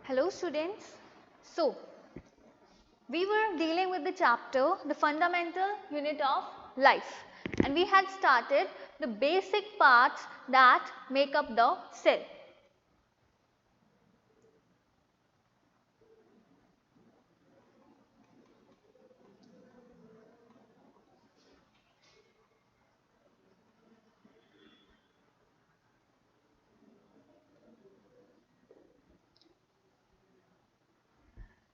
Hello students. So, we were dealing with the chapter, the fundamental unit of life, and we had started the basic parts that make up the cell.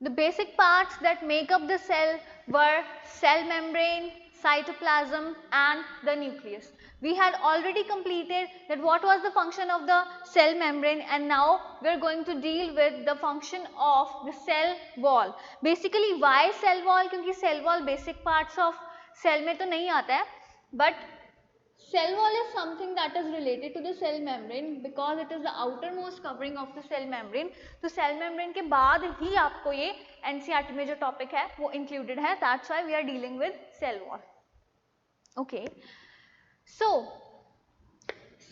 The basic parts that make up the cell were cell membrane, cytoplasm and the nucleus. We had already completed that what was the function of the cell membrane, and now we are going to deal with the function of the cell wall. Basically why cell wall? क्योंकि cell wall basic parts of cell में तो नहीं आता है, but cell wall is something that is related to the cell membrane because it is the outermost covering of the cell membrane. तो cell membrane के बाद ही आपको ये NCERT में जो topic है वो included है. That's why we are dealing with cell wall. Okay. So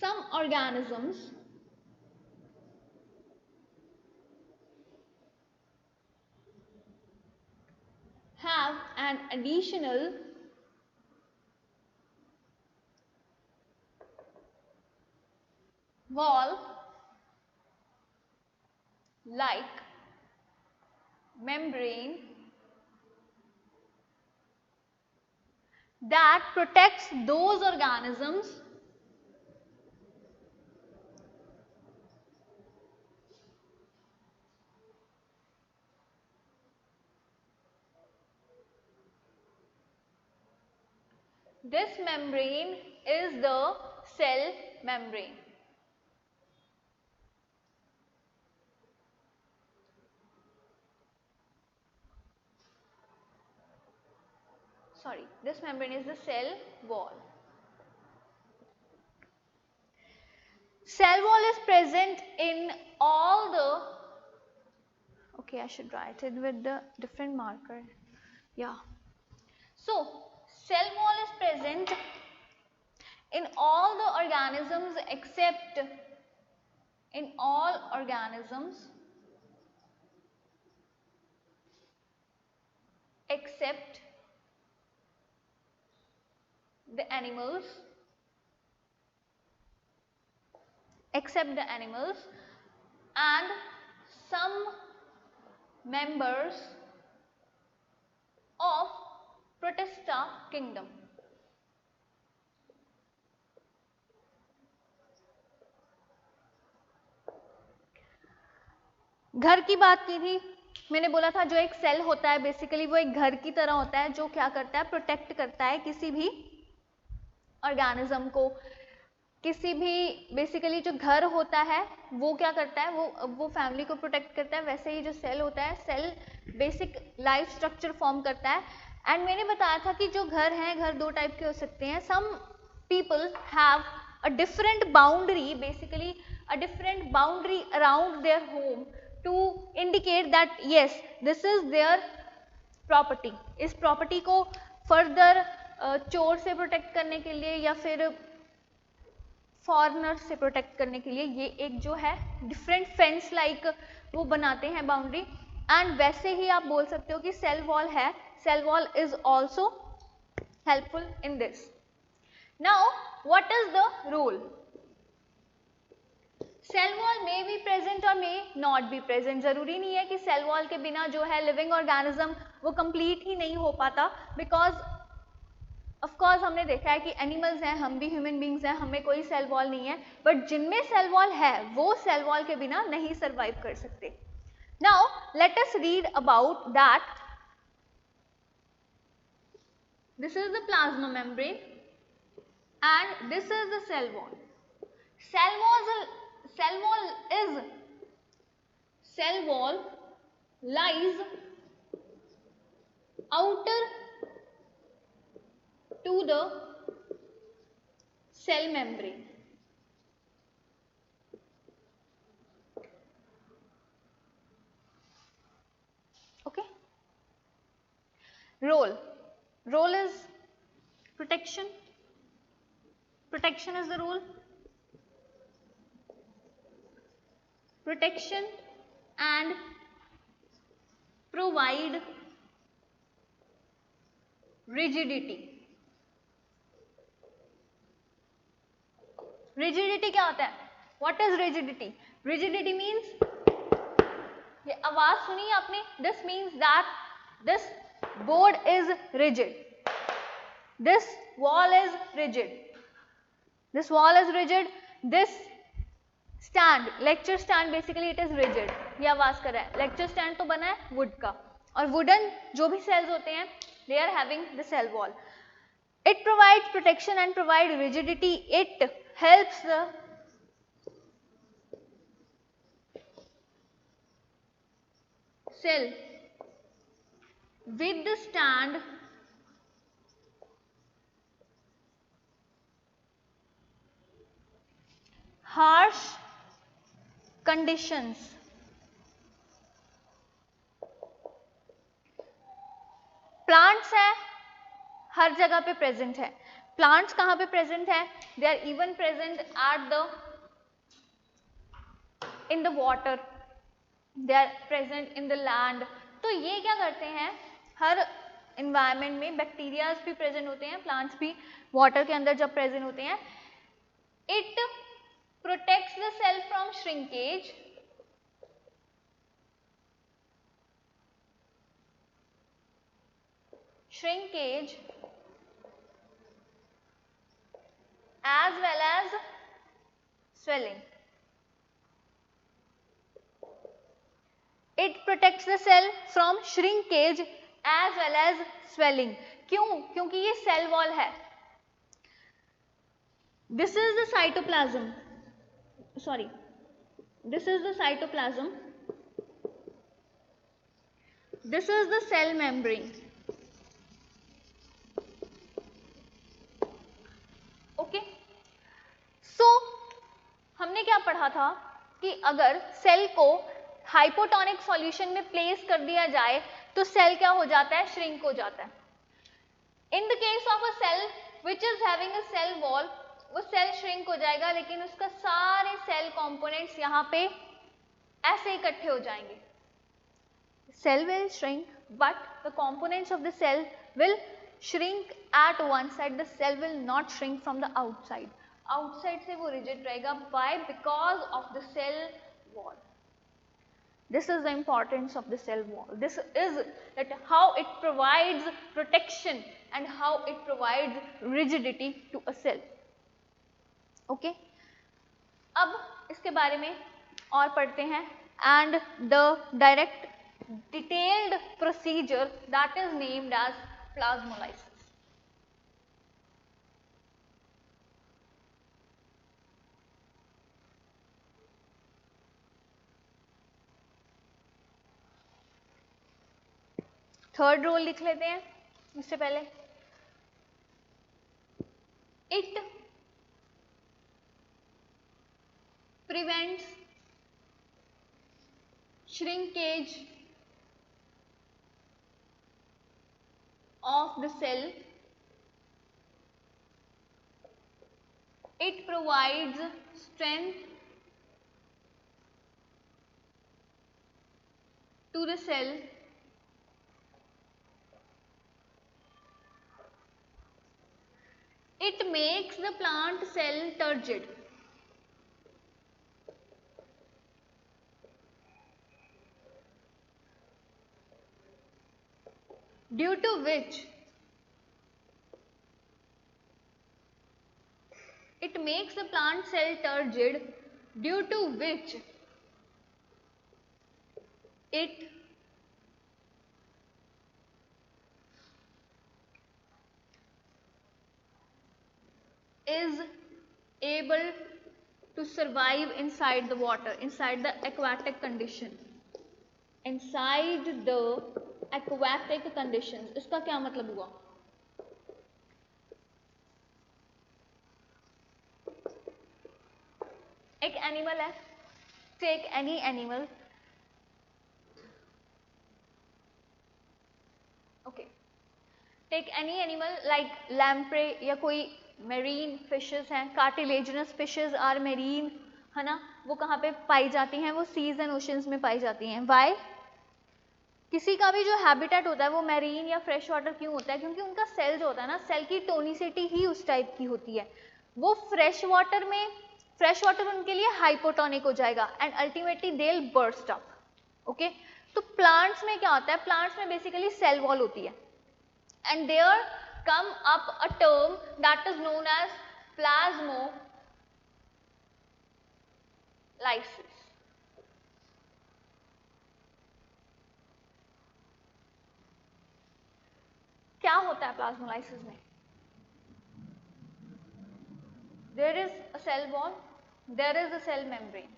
some organisms have an additional wall like membrane that protects those organisms This membrane is the cell membrane. Sorry, this membrane is the cell wall. Cell wall is present in all the, okay, I should write it with the different marker. Yeah. So, cell wall is present in all the organisms except in all organisms except the animals, and some members of Protista kingdom. घर की बात की थी, मैंने बोला था जो एक सेल होता है बेसिकली वो एक घर की तरह होता है जो क्या करता है, प्रोटेक्ट करता है किसी भी ऑर्गेनिज्म को. किसी भी बेसिकली जो घर होता है वो क्या करता है, वो फैमिली को प्रोटेक्ट करता है. वैसे ही जो सेल होता है, cell basic life structure form करता है. एंड मैंने बताया था कि जो घर हैं, घर दो टाइप के हो सकते हैं. Some people have a different boundary, basically a different boundary around their home to indicate that yes this is their property. इस प्रॉपर्टी को फर्दर चोर से प्रोटेक्ट करने के लिए या फिर फॉरनर से प्रोटेक्ट करने के लिए ये एक जो है डिफरेंट फेंस लाइक वो बनाते हैं बाउंड्री. एंड वैसे ही आप बोल सकते हो कि सेल वॉल है, cell wall is also helpful in this. Now what is the role? Cell wall may be present or may not be present. जरूरी नहीं है कि सेल वॉल के बिना जो है लिविंग ऑर्गेनिज्म वो कंप्लीट ही नहीं हो पाता, बिकॉज ऑफ कोर्स हमने देखा है कि एनिमल्स हैं, हम भी ह्यूमन बींग्स हैं, हमें कोई सेल वॉल नहीं है, बट जिनमें सेल वॉल है वो सेल वॉल के बिना नहीं सर्वाइव कर सकते. Now let us read about that. This is the plasma membrane and this is the cell wall. Cell wall lies outer to the cell membrane. Okay. Role is protection. Protection is the role. Protection and provide rigidity. Rigidity क्या होता है? What is rigidity? Rigidity means, ये आवाज सुनी आपने? This means that this board is rigid. This wall is rigid. This wall is rigid. This stand, lecture stand, basically it is rigid. ये आवाज कर रहा है. Lecture stand तो बना है wood का, और wooden जो भी cells होते हैं, they are having the cell wall. It provides protection and provide rigidity. It helps the cell withstand harsh conditions. Plants है, हर जगह पे प्रेजेंट है. प्लांट्स कहाँ पे प्रेजेंट है? They are even present at the in the water, they are present in the land. तो ये क्या करते हैं, हर इन्वायरमेंट में बैक्टीरियाज भी प्रेजेंट होते हैं, प्लांट्स भी वाटर के अंदर जब प्रेजेंट होते हैं. It protects the cell from shrinkage, as well as swelling. It protects the cell from shrinkage as well as swelling. क्यों? क्योंकि ये सेल वॉल है. This is the cytoplasm. Sorry, this is the cytoplasm. This is the cell membrane. Okay, so हमने क्या पढ़ा था कि अगर सेल को हाइपोटोनिक सॉल्यूशन में प्लेस कर दिया जाए तो सेल क्या हो जाता है? श्रिंक हो जाता है. In the case of a cell which is having a cell wall, वो सेल श्रिंक हो जाएगा, लेकिन उसका सारे सेल कंपोनेंट्स यहाँ पे ऐसे इकट्ठे हो जाएंगे. Cell will shrink but the components of the cell will shrink at one side. The cell will not shrink from the outside. Outside से वो rigid रहेगा. Why? Because of the cell wall. This is the importance of the cell wall. This is that how it provides protection and how it provides rigidity to a cell. Okay. अब इसके बारे में और पढ़ते हैं. And the direct detailed procedure that is named as plasmolysis. Third role लिख लेते हैं इससे पहले. It prevents shrinkage of the cell. It provides strength to the cell. It makes the plant cell turgid. Due to which it makes the plant cell turgid, due to which it is able to survive inside the water, inside the aquatic condition. Inside the aquatic conditions. इसका क्या मतलब हुआ? एक animal है, take any animal, okay, take any animal like lamprey या कोई marine fishes हैं, cartilaginous fishes are marine, है ना. वो कहाँ पे पाई जाती हैं? वो सीज एंड ओशंस में पाई जाती हैं। वाई? किसी का भी जो हैबिटेट होता है वो मैरीन या फ्रेश वाटर क्यों होता है? क्योंकि उनका सेल जो होता है ना, सेल की टोनिसिटी ही उस टाइप की होती है। वो फ्रेश वाटर उनके लिए हाइपोटोनिक हो जाएगा and ultimately they will burst up. Okay, तो प्लांट्स में क्या होता है? प्लांट्स में बेसिकली सेल वॉल होती है and there come up a term that is known as plasmolysis. क्या होता है प्लाज्मोलाइसिस में? There is a cell wall, there is a cell membrane.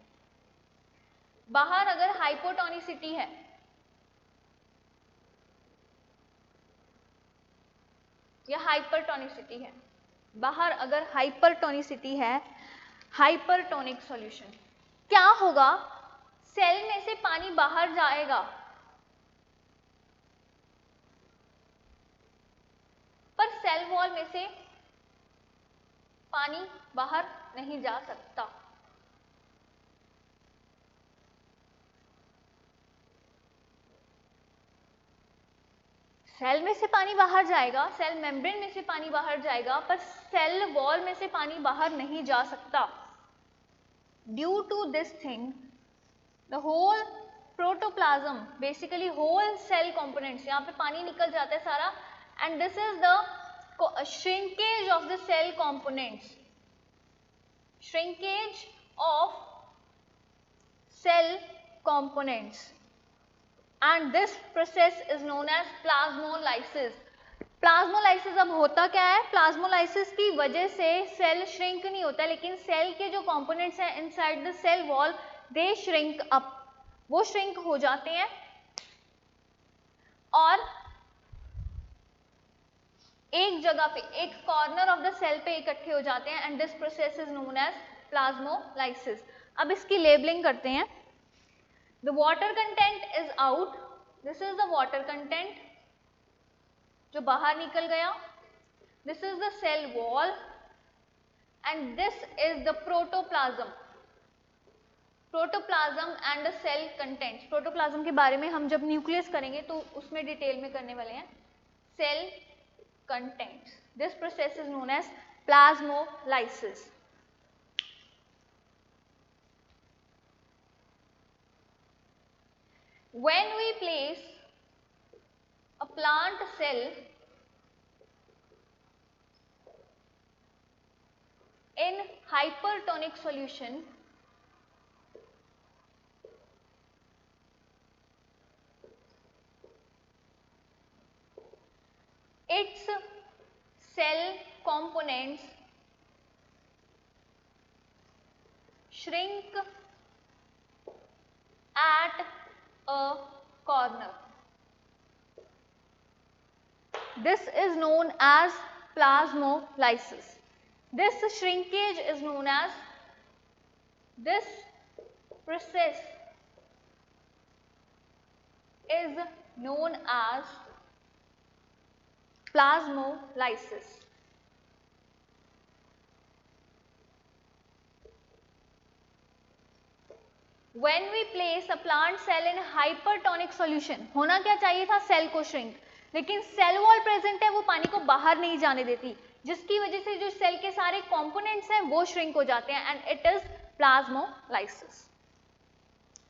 बाहर अगर हाइपोटोनिसिटी है या हाइपरटोनिसिटी है, बाहर अगर हाइपरटोनिसिटी है, हाइपरटोनिक सॉल्यूशन, क्या होगा? सेल में से पानी बाहर जाएगा पर सेल वॉल में से पानी बाहर नहीं जा सकता। सेल में से पानी बाहर जाएगा, सेल मेम्ब्रेन में से पानी बाहर जाएगा, पर सेल वॉल में से पानी बाहर नहीं जा सकता। Due to this thing the whole protoplasm, basically whole cell components, यहाँ पे पानी निकल जाता है सारा and this is the shrinkage of the cell components, shrinkage of cell components and this process is known as plasmolysis. Plasmolysis अब होता क्या है? प्लाज्मोलाइसिस की वजह से सेल श्रिंक नहीं होता, लेकिन सेल के जो कंपोनेंट्स हैं inside the cell wall they shrink up, वो श्रिंक हो जाते हैं और एक जगह पे, एक कॉर्नर ऑफ द सेल पे इकट्ठे हो जाते हैं and this process is known as plasmolysis. अब इसकी लेबलिंग करते हैं। The water content is out. This is the water content जो बाहर निकल गया. This is the cell wall and this is the protoplasm. Protoplasm and the cell contents. Protoplasm के बारे में हम जब न्यूक्लियस करेंगे तो उसमें डिटेल में करने वाले हैं. Cell contents. This process is known as plasmolysis. When we place a plant cell in hypertonic solution, its cell components shrink at a corner. This is known as plasmolysis. This shrinkage is known as, this process is known as plasmolysis. When we place a plant cell in hypertonic solution, होना क्या चाहिए था? Cell को shrink, लेकिन cell wall present है, वो पानी को बाहर नहीं जाने देती, जिसकी वजह से जो सेल के सारे कंपोनेंट्स हैं वो श्रिंक हो जाते हैं एंड इट इज प्लाज्मोलाइसिस.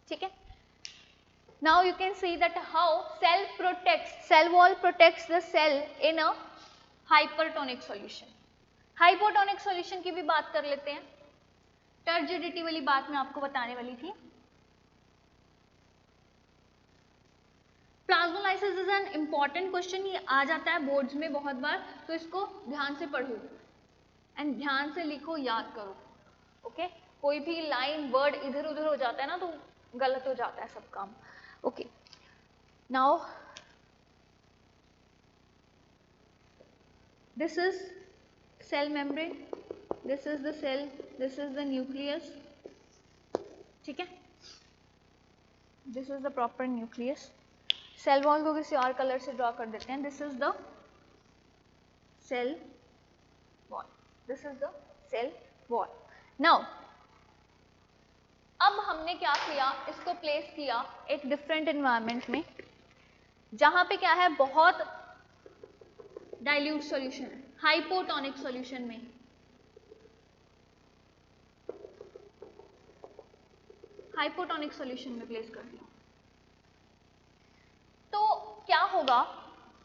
ठीक है. Now you can see that how cell wall protects the cell in a hypertonic solution. Hypotonic solution की भी बात कर लेते हैं. टर्जिडिटी वाली बात मैं आपको बताने वाली थी. Plasmolysis is an important question, ये आ जाता है बोर्ड्स में बहुत बार, तो इसको ध्यान से पढ़ो एंड ध्यान से लिखो, याद करो. ओके, कोई भी लाइन वर्ड इधर उधर हो जाता है ना तो गलत हो जाता है सब काम. Okay, now this is cell membrane, this is the cell, this is the nucleus. ठीक है, this is the proper nucleus. Cell wall को किसी और कलर से ड्रॉ कर देते हैं. This is the cell wall, this is the cell wall. Now अब हमने क्या किया, इसको प्लेस किया एक डिफरेंट एनवायरनमेंट में जहां पे क्या है, बहुत डाइल्यूट सॉल्यूशन है, हाइपोटोनिक सॉल्यूशन में। हाइपोटोनिक सॉल्यूशन में प्लेस कर दिया तो क्या होगा,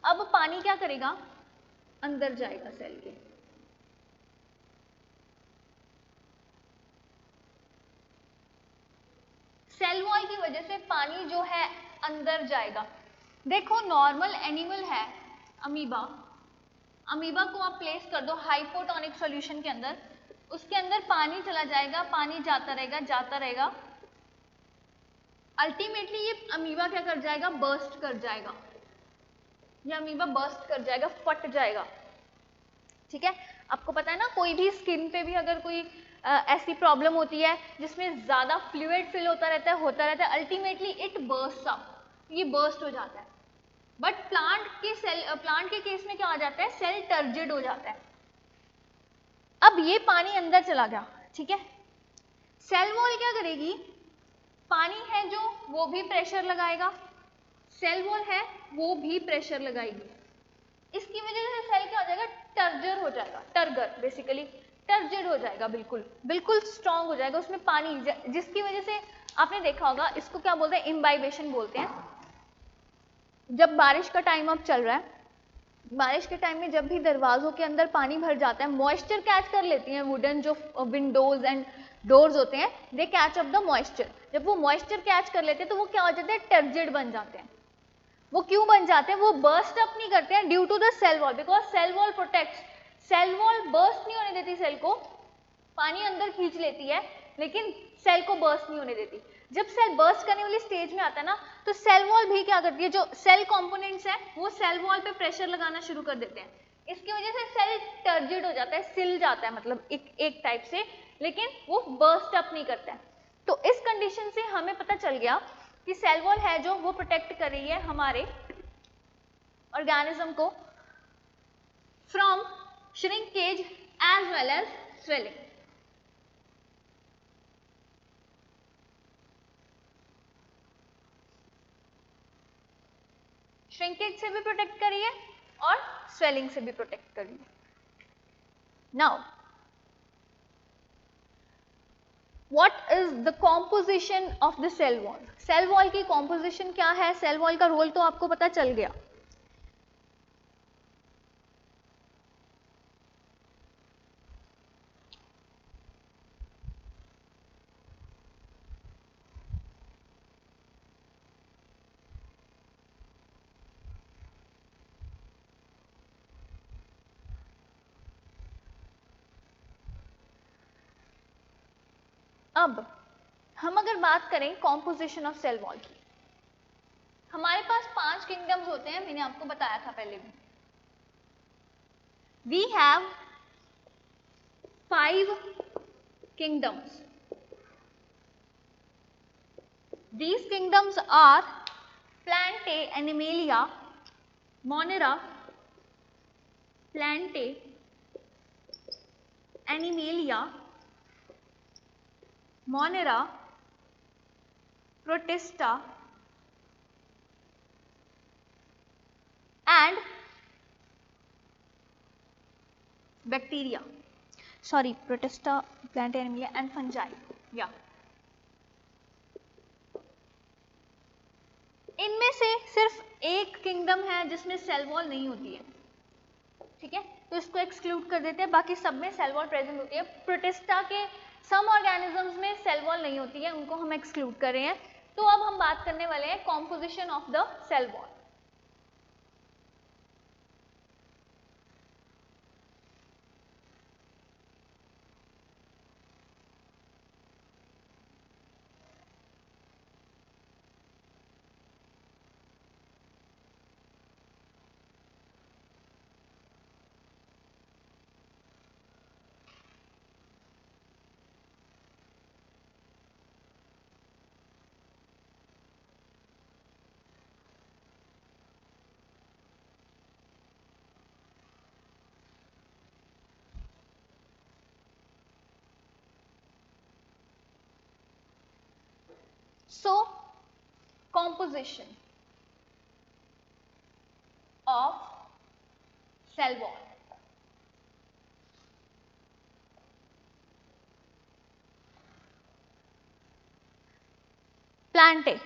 अब पानी क्या करेगा, अंदर जाएगा सेल के। सेल वॉल की वजह से पानी जो है अंदर जाएगा। देखो नॉर्मल एनिमल है अमीबा, अमीबा को आप प्लेस कर दो हाइपोटोनिक सॉल्यूशन के अंदर, उसके अंदर पानी चला जाएगा, पानी जाता रहेगा जाता रहेगा, अल्टीमेटली ये अमीबा क्या कर जाएगा, बर्स्ट कर जाएगा, ये अमीबा बर्स्ट कर जाएगा, फट जाएगा। ठीक है, आपको पता है ना, कोई भी स्किन पे भी अगर कोई ऐसी प्रॉब्लम होती है जिसमें ज्यादा फ्लूइड फिल होता रहता है, अल्टीमेटली इट बर्स्ट अप, ये बर्स्ट हो जाता है। बट प्लांट के केस में क्या हो जाता है, सेल टर्जिड हो जाता है। अब ये पानी अंदर चला गया, ठीक है, सेल वॉल क्या करेगी, पानी है जो वो भी प्रेशर लगाएगा, सेल वॉल है वो भी प्रेशर लगाएगी, इसकी वजह से सेल क्या हो जाएगा, टर्जर हो जाएगा, टर्गर बेसिकली टर्जिड हो जाएगा, बिल्कुल बिल्कुल स्ट्रांग हो जाएगा, उसमें पानी, जिसकी वजह से आपने देखा होगा, इसको क्या बोलते हैं, इम्बाइबेशन बोलते हैं। जब बारिश का टाइम अब चल रहा है, बारिश के टाइम में जब भी दरवाजों के अंदर पानी भर जाता है, मॉइस्चर कैच कर लेती हैं वुडन जो विंडोज एंड डोर्स होते हैं, दे कैच अप द मॉइस्चर। जब वो मॉइस्चर कैच कर लेते हैं तो वो क्या हो जाते हैं, टर्जिड बन जाते हैं। वो क्यों बन जाते हैं, वो बर्स्ट अप नहीं करते हैं due to the cell wall, because cell wall protects, cell wall burst नहीं होने देती, सेल को पानी अंदर खींच लेती है लेकिन सेल को बर्स्ट नहीं होने देती। जब सेल बर्स्ट करने वाली स्टेज में आता है ना, तो सेल वॉल भी क्या करती है, जो सेल कंपोनेंट्स हैं वो सेल वॉल पे प्रेशर लगाना शुरू कर देते हैं, इसकी वजह से सेल टर्जिड हो जाता है, सिल जाता है, मतलब एक टाइप से, लेकिन वो बर्स्ट अप नहीं करता है। तो इस कंडीशन से हमें पता चल गया कि सेल वॉल है जो वो प्रोटेक्ट कर रही है हमारे ऑर्गेनिज्म को from shrinkage as well as swelling. Shrinkage से भी प्रोटेक्ट करी है और स्वेलिंग से भी प्रोटेक्ट करी है। Now what is the composition of the cell wall, cell wall की कॉम्पोजिशन क्या है, सेल वॉल का रोल तो आपको पता चल गया। अब हम अगर बात करें कॉम्पोजिशन ऑफ सेल वॉल की, हमारे पास 5 किंगडम्स होते हैं, मैंने आपको बताया था पहले भी। We have 5 kingdoms, these kingdoms are Plantae, Animalia, Monera, Plantae, Animalia, Monera, Protista and bacteria. Sorry, Protista, Plantae, Animalia and fungi. Yeah. इनमें से सिर्फ एक किंगडम है जिसमें सेल वॉल नहीं होती है, ठीक है, तो इसको एक्सक्लूड कर देते हैं, बाकी सब में सेल वॉल प्रेजेंट होती है। प्रोटिस्टा के सम ऑर्गेनिजम्स में सेल वॉल नहीं होती है, उनको हम एक्सक्लूड कर रहे हैं। तो अब हम बात करने वाले हैं composition of the cell wall. So composition of cell wall. Plantae,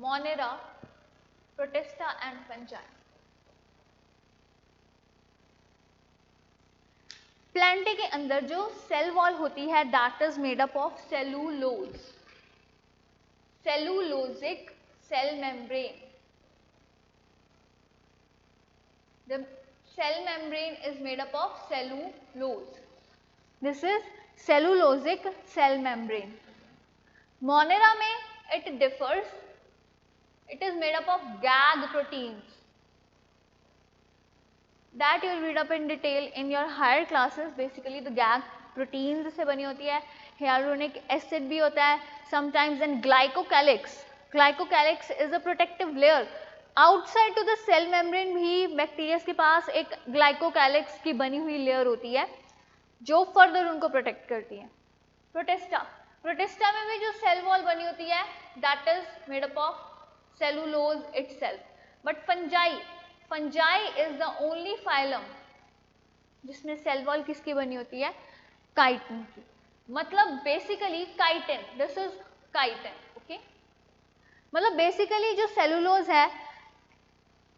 Monera, Protista and fungi. Plantae के अंदर जो सेल वॉल होती है that is made up of cellulose, cellulosic cell membrane. The cell membrane is made up of cellulose. This is cellulosic cell membrane. Monera में it differs. It is made up of gag proteins that you will read up in detail in your higher classes. Basically the gag proteins से बनी होती है, hyaluronic acid भी होता है sometimes, and glycocalyx. Glycocalyx is a protective layer. Outside to the cell membrane भी bacteria के पास एक ग्लाइकोकैलिक्स की बनी हुई लेयर होती है जो फर्दर उनको प्रोटेक्ट करती है. प्रोटिस्टा, प्रोटिस्टा में भी जो सेल वॉल बनी होती है that is made up of cellulose itself. But fungi, fungi is the only phylum जिसमें सेल वॉल किसकी बनी होती है, काइटिन की. मतलब basically chitin, this is chitin. Okay, मतलब बेसिकली जो सेलुलोज है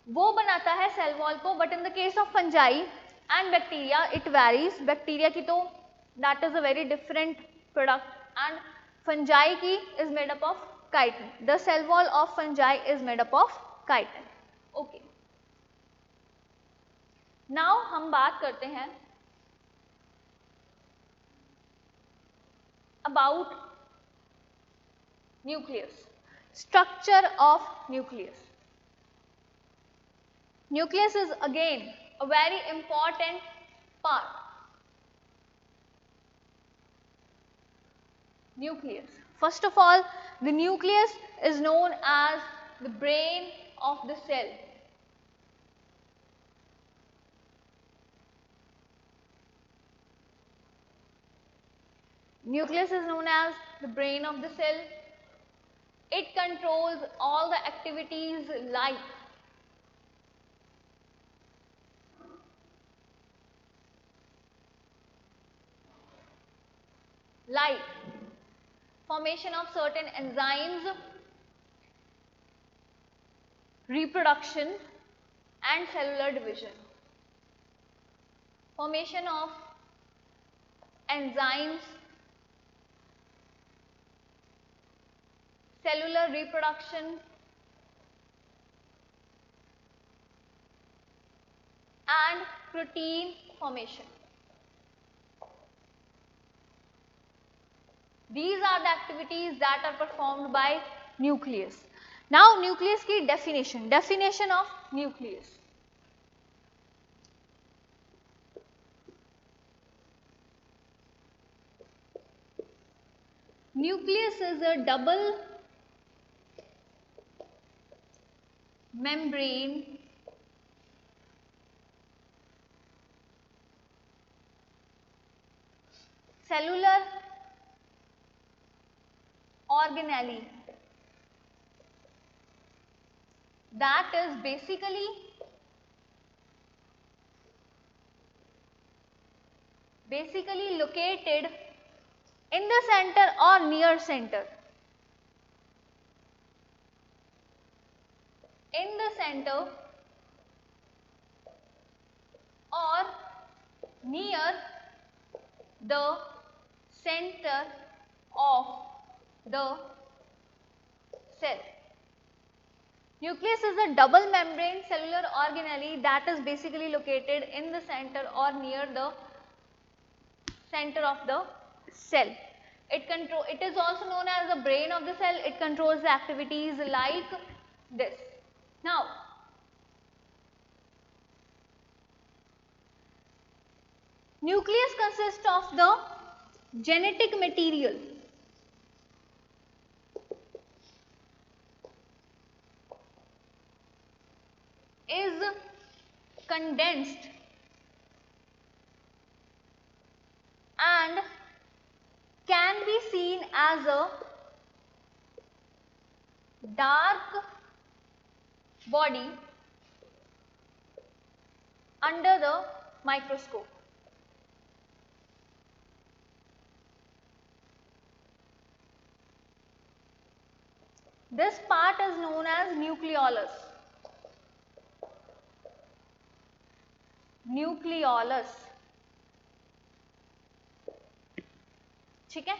वो बनाता है सेल वॉल को, but in the case of fungi and bacteria it varies. Bacteria की तो that is a very different product and fungi की is made up of chitin. The cell wall of fungi is made up of chitin. Okay, now हम बात करते हैं about nucleus, structure of nucleus. Nucleus is again a very important part. Nucleus. First of all, the nucleus is known as the brain of the cell. Nucleus is known as the brain of the cell. It controls all the activities like formation of certain enzymes, reproduction and cellular division. Formation of enzymes, cellular reproduction and protein formation. These are the activities that are performed by nucleus. Now nucleus की definition, definition of nucleus. Nucleus is a double membrane cellular organelle that is basically located in the center or near center. In the center or near the center of the cell. Nucleus is a double membrane cellular organelle that is basically located in the center or near the center of the cell. It is also known as the brain of the cell. It controls the activities like this. Now, nucleus consists of the genetic material is condensed and can be seen as a dark body under the microscope. This part is known as nucleolus. Nucleolus. ठीक है,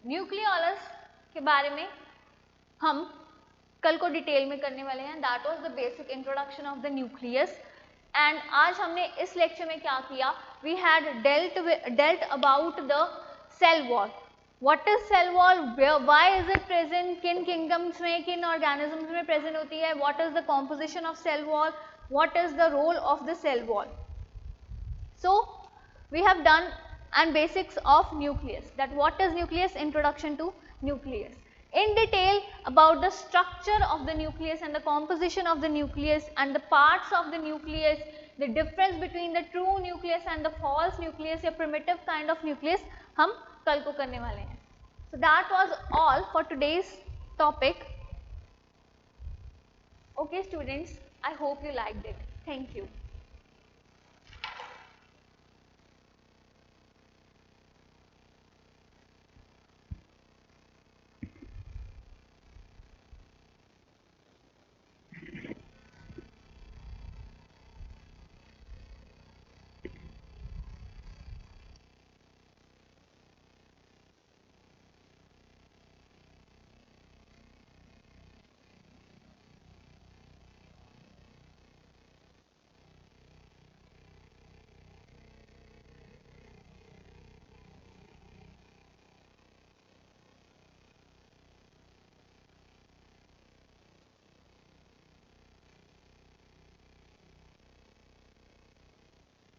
nucleolus के बारे में हम कल को detail में करने वाले हैं. That was the basic introduction of the nucleus. And आज हमने इस लेक्चर में क्या किया, we had dealt about the cell wall. What is cell wall, why is it present, किन किंगडम्स में, किन ऑर्गेनिजम्स में प्रेजेंट होती है, what is the composition of cell wall, what is the role of the cell wall. So we have done and basics of nucleus, that what is nucleus, introduction to nucleus. In detail about the structure of the nucleus and the composition of the nucleus and the parts of the nucleus, the difference between the true nucleus and the false nucleus या primitive kind of nucleus हम कल को करने वाले हैं. So that was all for today's topic. Okay students, I hope you liked it. Thank you.